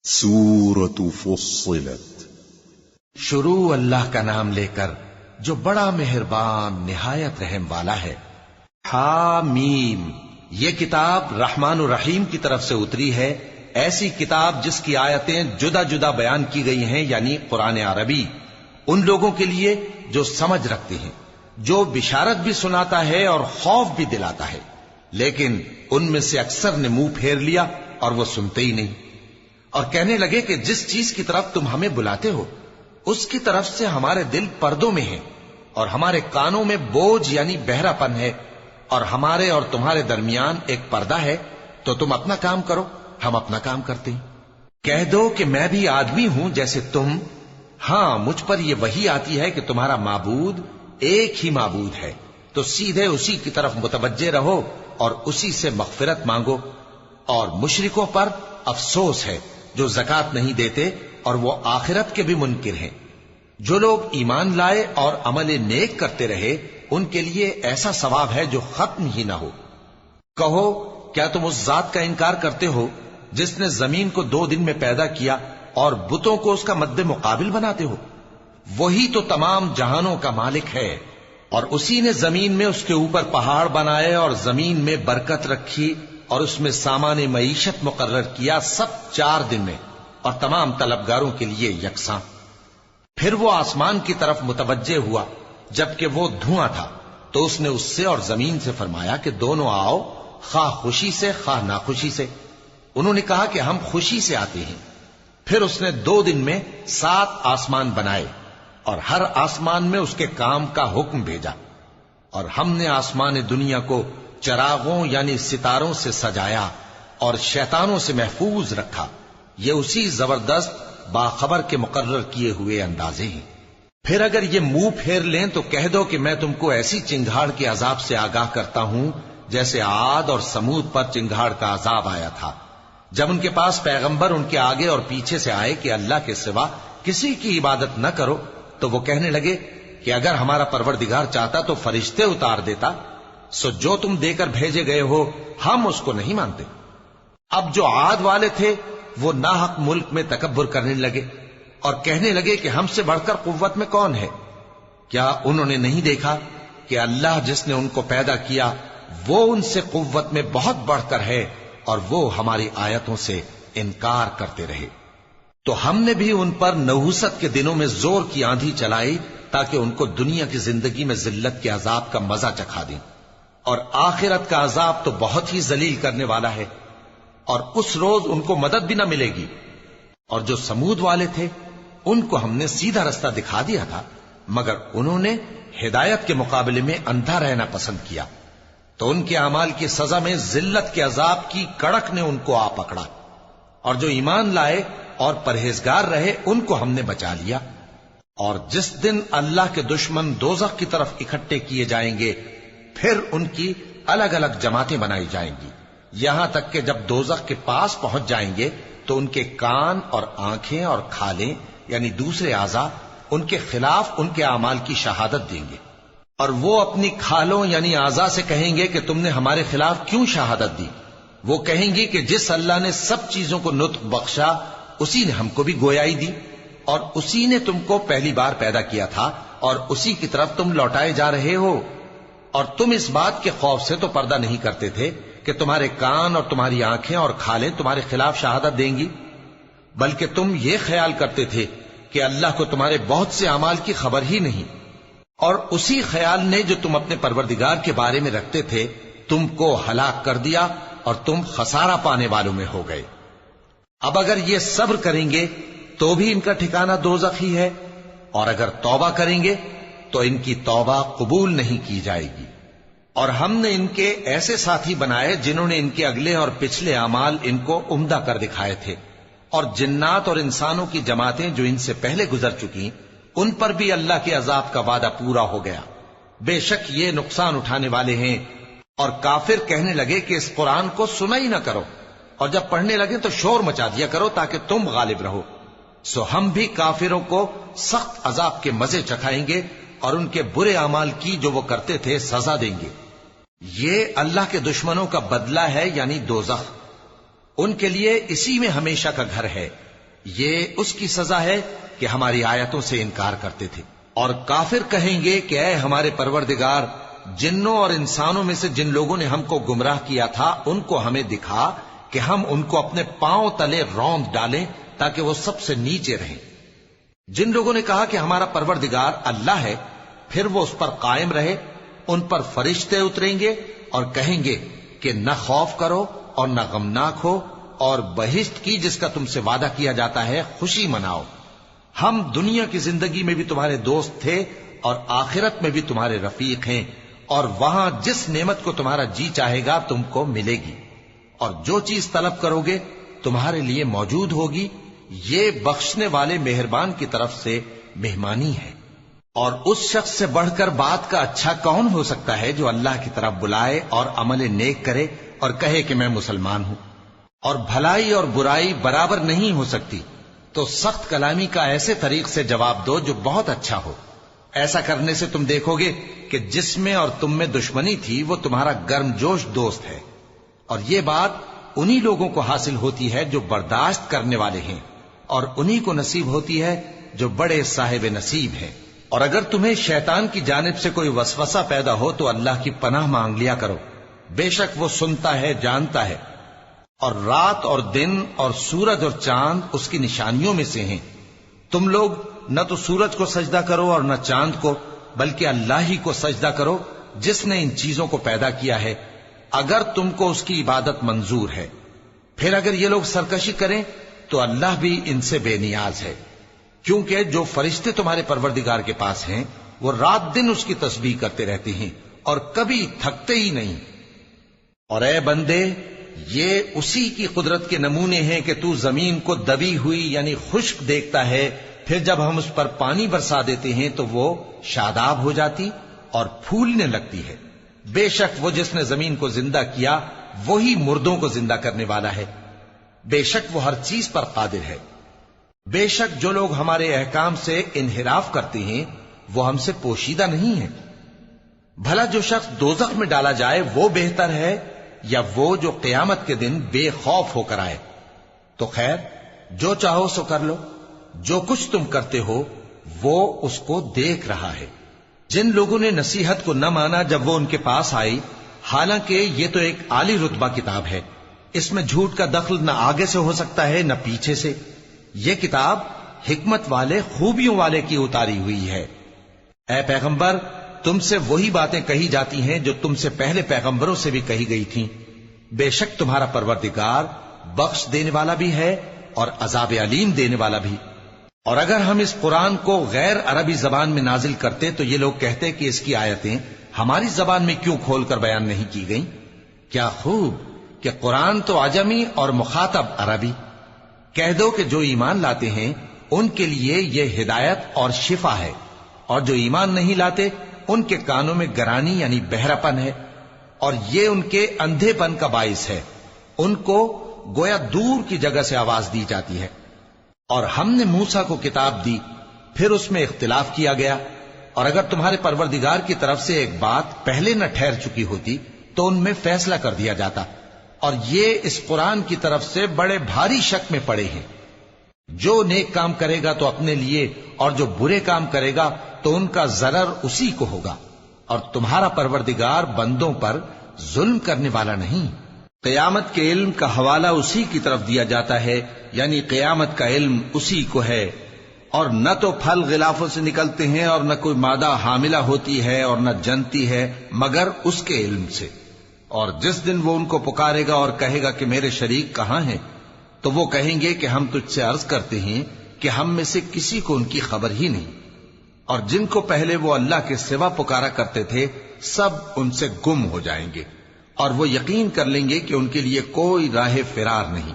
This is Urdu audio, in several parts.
سورة فصلت۔ شروع اللہ کا نام لے کر جو بڑا مہربان نہایت رحم والا ہے۔ حامیم، یہ کتاب رحمان الرحیم کی طرف سے اتری ہے، ایسی کتاب جس کی آیتیں جدا جدا بیان کی گئی ہیں، یعنی قرآن عربی، ان لوگوں کے لیے جو سمجھ رکھتے ہیں، جو بشارت بھی سناتا ہے اور خوف بھی دلاتا ہے، لیکن ان میں سے اکثر نے منہ پھیر لیا اور وہ سنتے ہی نہیں، اور کہنے لگے کہ جس چیز کی طرف تم ہمیں بلاتے ہو اس کی طرف سے ہمارے دل پردوں میں ہیں اور ہمارے کانوں میں بوجھ یعنی بہرا پن ہے، اور ہمارے اور تمہارے درمیان ایک پردہ ہے، تو تم اپنا کام کرو، ہم اپنا کام کرتے ہیں۔ کہہ دو کہ میں بھی آدمی ہوں جیسے تم، ہاں مجھ پر یہ وحی آتی ہے کہ تمہارا معبود ایک ہی معبود ہے، تو سیدھے اسی کی طرف متوجہ رہو اور اسی سے مغفرت مانگو۔ اور مشرکوں پر افسوس ہے جو زکات نہیں دیتے اور وہ آخرت کے بھی منکر ہیں۔ جو لوگ ایمان لائے اور عمل نیک کرتے رہے ان کے لیے ایسا ثواب ہے جو ختم ہی نہ ہو۔ کہو کیا تم اس ذات کا انکار کرتے ہو جس نے زمین کو 2 دن میں پیدا کیا اور بتوں کو اس کا مد مقابل بناتے ہو؟ وہی تو تمام جہانوں کا مالک ہے، اور اسی نے زمین میں اس کے اوپر پہاڑ بنائے اور زمین میں برکت رکھی اور اس میں سامان معیشت مقرر کیا، سب 4 دن میں، اور تمام طلبگاروں کے لیے یکساں۔ پھر وہ آسمان کی طرف متوجہ ہوا جبکہ وہ دھواں تھا، تو اس نے اس سے اور زمین سے فرمایا کہ دونوں آؤ، خواہ خوشی سے خواہ ناخوشی سے۔ انہوں نے کہا کہ ہم خوشی سے آتے ہیں۔ پھر اس نے 2 دن میں 7 آسمان بنائے اور ہر آسمان میں اس کے کام کا حکم بھیجا، اور ہم نے آسمان دنیا کو چراغوں یعنی ستاروں سے سجایا اور شیطانوں سے محفوظ رکھا۔ یہ اسی زبردست باخبر کے مقرر کیے ہوئے اندازے ہیں۔ پھر اگر یہ منہ پھیر لیں تو کہہ دو کہ میں تم کو ایسی چنگھاڑ کے عذاب سے آگاہ کرتا ہوں جیسے عاد اور سمود پر چنگھاڑ کا عذاب آیا تھا، جب ان کے پاس پیغمبر ان کے آگے اور پیچھے سے آئے کہ اللہ کے سوا کسی کی عبادت نہ کرو، تو وہ کہنے لگے کہ اگر ہمارا پروردگار چاہتا تو فرشتے اتار دیتا، سو جو تم دے کر بھیجے گئے ہو ہم اس کو نہیں مانتے۔ اب جو عاد والے تھے وہ ناحق ملک میں تکبر کرنے لگے اور کہنے لگے کہ ہم سے بڑھ کر قوت میں کون ہے؟ کیا انہوں نے نہیں دیکھا کہ اللہ جس نے ان کو پیدا کیا وہ ان سے قوت میں بہت بڑھ کر ہے، اور وہ ہماری آیتوں سے انکار کرتے رہے۔ تو ہم نے بھی ان پر نحوست کے دنوں میں زور کی آندھی چلائی تاکہ ان کو دنیا کی زندگی میں ذلت کے عذاب کا مزہ چکھا دیں، اور آخرت کا عذاب تو بہت ہی ذلیل کرنے والا ہے، اور اس روز ان کو مدد بھی نہ ملے گی۔ اور جو سمود والے تھے ان کو ہم نے سیدھا رستہ دکھا دیا تھا، مگر انہوں نے ہدایت کے مقابلے میں اندھا رہنا پسند کیا، تو ان کے اعمال کی سزا میں ذلت کے عذاب کی کڑک نے ان کو آ پکڑا۔ اور جو ایمان لائے اور پرہیزگار رہے ان کو ہم نے بچا لیا۔ اور جس دن اللہ کے دشمن دوزخ کی طرف اکٹھے کیے جائیں گے پھر ان کی الگ الگ جماعتیں بنائی جائیں گی، یہاں تک کہ جب دوزخ کے پاس پہنچ جائیں گے تو ان کے کان اور آنکھیں اور کھالیں یعنی دوسرے اعضاء ان کے خلاف ان کے اعمال کی شہادت دیں گے، اور وہ اپنی کھالوں یعنی اعضاء سے کہیں گے کہ تم نے ہمارے خلاف کیوں شہادت دی؟ وہ کہیں گی کہ جس اللہ نے سب چیزوں کو نطق بخشا اسی نے ہم کو بھی گویائی دی، اور اسی نے تم کو پہلی بار پیدا کیا تھا اور اسی کی طرف تم لوٹائے جا رہے ہو، اور تم اس بات کے خوف سے تو پردہ نہیں کرتے تھے کہ تمہارے کان اور تمہاری آنکھیں اور کھالیں تمہارے خلاف شہادت دیں گی، بلکہ تم یہ خیال کرتے تھے کہ اللہ کو تمہارے بہت سے اعمال کی خبر ہی نہیں، اور اسی خیال نے جو تم اپنے پروردگار کے بارے میں رکھتے تھے تم کو ہلاک کر دیا اور تم خسارہ پانے والوں میں ہو گئے۔ اب اگر یہ صبر کریں گے تو بھی ان کا ٹھکانہ دوزخ ہی ہے، اور اگر توبہ کریں گے تو ان کی توبہ قبول نہیں کی جائے گی۔ اور ہم نے ان کے ایسے ساتھی بنائے جنہوں نے ان کے اگلے اور پچھلے اعمال ان کو عمدہ کر دکھائے تھے، اور جنات اور انسانوں کی جماعتیں جو ان سے پہلے گزر چکی ان پر بھی اللہ کے عذاب کا وعدہ پورا ہو گیا۔ بے شک یہ نقصان اٹھانے والے ہیں۔ اور کافر کہنے لگے کہ اس قرآن کو سنا ہی نہ کرو، اور جب پڑھنے لگے تو شور مچا دیا کرو تاکہ تم غالب رہو۔ سو ہم بھی کافروں کو سخت عذاب کے مزے چکھائیں گے اور ان کے برے اعمال کی جو وہ کرتے تھے سزا دیں گے۔ یہ اللہ کے دشمنوں کا بدلہ ہے یعنی دوزخ، ان کے لیے اسی میں ہمیشہ کا گھر ہے، یہ اس کی سزا ہے کہ ہماری آیتوں سے انکار کرتے تھے۔ اور کافر کہیں گے کہ اے ہمارے پروردگار، جنوں اور انسانوں میں سے جن لوگوں نے ہم کو گمراہ کیا تھا ان کو ہمیں دکھا کہ ہم ان کو اپنے پاؤں تلے روند ڈالیں تاکہ وہ سب سے نیچے رہیں۔ جن لوگوں نے کہا کہ ہمارا پروردگار اللہ ہے، پھر وہ اس پر قائم رہے، ان پر فرشتے اتریں گے اور کہیں گے کہ نہ خوف کرو اور نہ غمناک ہو، اور بہشت کی جس کا تم سے وعدہ کیا جاتا ہے خوشی مناؤ۔ ہم دنیا کی زندگی میں بھی تمہارے دوست تھے اور آخرت میں بھی تمہارے رفیق ہیں، اور وہاں جس نعمت کو تمہارا جی چاہے گا تم کو ملے گی، اور جو چیز طلب کرو گے تمہارے لیے موجود ہوگی۔ یہ بخشنے والے مہربان کی طرف سے مہمانی ہے۔ اور اس شخص سے بڑھ کر بات کا اچھا کون ہو سکتا ہے جو اللہ کی طرف بلائے اور عمل نیک کرے اور کہے کہ میں مسلمان ہوں۔ اور بھلائی اور برائی برابر نہیں ہو سکتی، تو سخت کلامی کا ایسے طریق سے جواب دو جو بہت اچھا ہو۔ ایسا کرنے سے تم دیکھو گے کہ جس میں اور تم میں دشمنی تھی وہ تمہارا گرم جوش دوست ہے، اور یہ بات انہی لوگوں کو حاصل ہوتی ہے جو برداشت کرنے والے ہیں، اور انہی کو نصیب ہوتی ہے جو بڑے صاحب نصیب ہیں۔ اور اگر تمہیں شیطان کی جانب سے کوئی وسوسہ پیدا ہو تو اللہ کی پناہ مانگ لیا کرو، بے شک وہ سنتا ہے، جانتا ہے۔ اور رات اور دن اور سورج اور چاند اس کی نشانیوں میں سے ہیں۔ تم لوگ نہ تو سورج کو سجدہ کرو اور نہ چاند کو، بلکہ اللہ ہی کو سجدہ کرو جس نے ان چیزوں کو پیدا کیا ہے، اگر تم کو اس کی عبادت منظور ہے۔ پھر اگر یہ لوگ سرکشی کریں تو اللہ بھی ان سے بے نیاز ہے، کیونکہ جو فرشتے تمہارے پروردگار کے پاس ہیں وہ رات دن اس کی تسبیح کرتے رہتے ہیں اور کبھی تھکتے ہی نہیں۔ اور اے بندے، یہ اسی کی قدرت کے نمونے ہیں کہ تو زمین کو دبی ہوئی یعنی خشک دیکھتا ہے، پھر جب ہم اس پر پانی برسا دیتے ہیں تو وہ شاداب ہو جاتی اور پھولنے لگتی ہے۔ بے شک وہ جس نے زمین کو زندہ کیا وہی مردوں کو زندہ کرنے والا ہے، بے شک وہ ہر چیز پر قادر ہے۔ بے شک جو لوگ ہمارے احکام سے انحراف کرتے ہیں وہ ہم سے پوشیدہ نہیں ہیں۔ بھلا جو شخص دوزخ میں ڈالا جائے وہ بہتر ہے یا وہ جو قیامت کے دن بے خوف ہو کر آئے؟ تو خیر، جو چاہو سو کر لو، جو کچھ تم کرتے ہو وہ اس کو دیکھ رہا ہے۔ جن لوگوں نے نصیحت کو نہ مانا جب وہ ان کے پاس آئی، حالانکہ یہ تو ایک عالی رتبہ کتاب ہے، اس میں جھوٹ کا دخل نہ آگے سے ہو سکتا ہے نہ پیچھے سے۔ یہ کتاب حکمت والے، خوبیوں والے کی اتاری ہوئی ہے۔ اے پیغمبر، تم سے وہی باتیں کہی جاتی ہیں جو تم سے پہلے پیغمبروں سے بھی کہی گئی تھیں۔ بے شک تمہارا پروردگار بخش دینے والا بھی ہے اور عذاب علیم دینے والا بھی۔ اور اگر ہم اس قرآن کو غیر عربی زبان میں نازل کرتے تو یہ لوگ کہتے کہ اس کی آیتیں ہماری زبان میں کیوں کھول کر بیان نہیں کی گئیں؟ کیا خوب کہ قرآن تو عجمی اور مخاطب عربی۔ کہہ دو کہ جو ایمان لاتے ہیں ان کے لیے یہ ہدایت اور شفا ہے، اور جو ایمان نہیں لاتے ان کے کانوں میں گرانی یعنی بہرا پن ہے، اور یہ ان کے اندھے پن کا باعث ہے۔ ان کو گویا دور کی جگہ سے آواز دی جاتی ہے۔ اور ہم نے موسیٰ کو کتاب دی، پھر اس میں اختلاف کیا گیا، اور اگر تمہارے پروردگار کی طرف سے ایک بات پہلے نہ ٹھہر چکی ہوتی تو ان میں فیصلہ کر دیا جاتا۔ اور یہ اس قرآن کی طرف سے بڑے بھاری شک میں پڑے ہیں۔ جو نیک کام کرے گا تو اپنے لیے، اور جو برے کام کرے گا تو ان کا ضرر اسی کو ہوگا، اور تمہارا پروردگار بندوں پر ظلم کرنے والا نہیں۔ قیامت کے علم کا حوالہ اسی کی طرف دیا جاتا ہے، یعنی قیامت کا علم اسی کو ہے۔ اور نہ تو پھل غلافوں سے نکلتے ہیں اور نہ کوئی مادہ حاملہ ہوتی ہے اور نہ جنتی ہے مگر اس کے علم سے۔ اور جس دن وہ ان کو پکارے گا اور کہے گا کہ میرے شریک کہاں ہیں، تو وہ کہیں گے کہ ہم تجھ سے عرض کرتے ہیں کہ ہم میں سے کسی کو ان کی خبر ہی نہیں، اور جن کو پہلے وہ اللہ کے سوا پکارا کرتے تھے سب ان سے گم ہو جائیں گے، اور وہ یقین کر لیں گے کہ ان کے لیے کوئی راہ فرار نہیں۔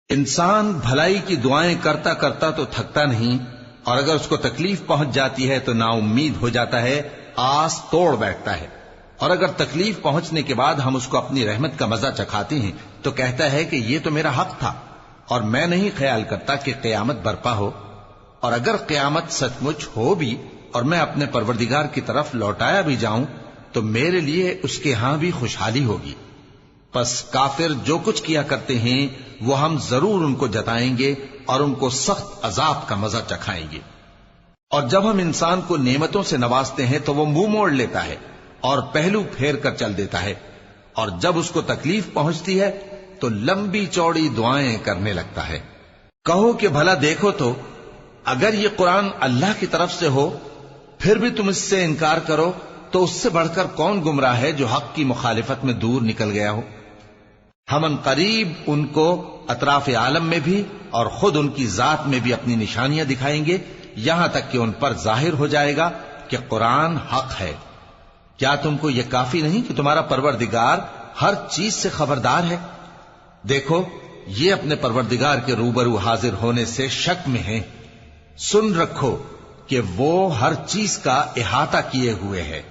انسان بھلائی کی دعائیں کرتا کرتا تو تھکتا نہیں، اور اگر اس کو تکلیف پہنچ جاتی ہے تو نا امید ہو جاتا ہے، آس توڑ بیٹھتا ہے۔ اور اگر تکلیف پہنچنے کے بعد ہم اس کو اپنی رحمت کا مزہ چکھاتے ہیں تو کہتا ہے کہ یہ تو میرا حق تھا، اور میں نہیں خیال کرتا کہ قیامت برپا ہو۔ اور اگر قیامت سچ مچ ہو بھی اور میں اپنے پروردگار کی طرف لوٹایا بھی جاؤں تو میرے لیے اس کے ہاں بھی خوشحالی ہوگی۔ پس کافر جو کچھ کیا کرتے ہیں وہ ہم ضرور ان کو جتائیں گے اور ان کو سخت عذاب کا مزہ چکھائیں گے۔ اور جب ہم انسان کو نعمتوں سے نوازتے ہیں تو وہ منہ موڑ لیتا ہے اور پہلو پھیر کر چل دیتا ہے، اور جب اس کو تکلیف پہنچتی ہے تو لمبی چوڑی دعائیں کرنے لگتا ہے۔ کہو کہ بھلا دیکھو تو اگر یہ قرآن اللہ کی طرف سے ہو پھر بھی تم اس سے انکار کرو تو اس سے بڑھ کر کون گمراہ ہے جو حق کی مخالفت میں دور نکل گیا ہو۔ ہم ان قریب ان کو اطراف عالم میں بھی اور خود ان کی ذات میں بھی اپنی نشانیاں دکھائیں گے، یہاں تک کہ ان پر ظاہر ہو جائے گا کہ قرآن حق ہے۔ کیا تم کو یہ کافی نہیں کہ تمہارا پروردگار ہر چیز سے خبردار ہے؟ دیکھو یہ اپنے پروردگار کے روبرو حاضر ہونے سے شک میں ہیں۔ سن رکھو کہ وہ ہر چیز کا احاطہ کیے ہوئے ہے۔